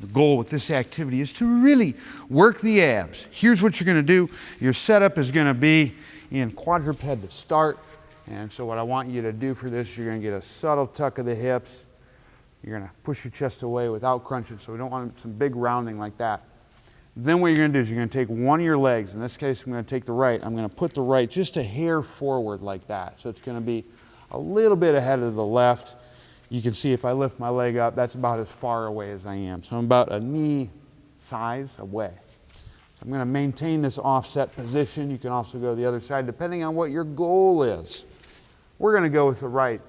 The goal with this activity is to really work the abs. Here's what you're going to do. Your setup is going to be in quadruped to start. And so what I want you to do for this, you're going to get a subtle tuck of the hips. You're going to push your chest away without crunching, so we don't want some big rounding like that. Then what you're going to do is you're going to take one of your legs. In this case, I'm going to take the right. I'm going to put the right just a hair forward like that. So it's going to be a little bit ahead of the left. You can see if I lift my leg up, that's about as far away as I am. So I'm about a knee size away. So I'm going to maintain this offset position. You can also go the other side depending on what your goal is. We're going to go with the right.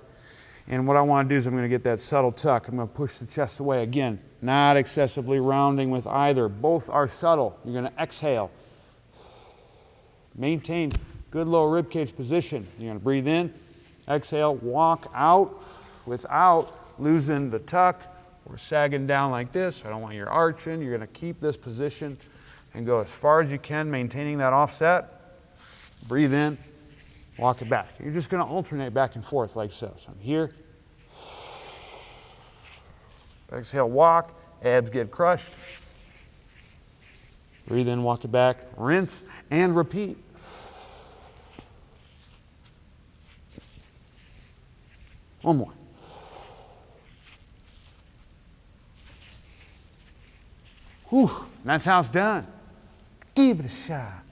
And what I want to do is I'm going to get that subtle tuck. I'm going to push the chest away. Again, not excessively rounding with either. Both are subtle. You're going to exhale. Maintain good lower ribcage position. You're going to breathe in, exhale, walk out without losing the tuck or sagging down like this. I don't want your arching. You're going to keep this position and go as far as you can, maintaining that offset. Breathe in. Walk it back. You're just going to alternate back and forth like so. So I'm here. Exhale, walk. Abs get crushed. Breathe in, walk it back. Rinse and repeat. One more. Whew, that's how it's done. Give it a shot.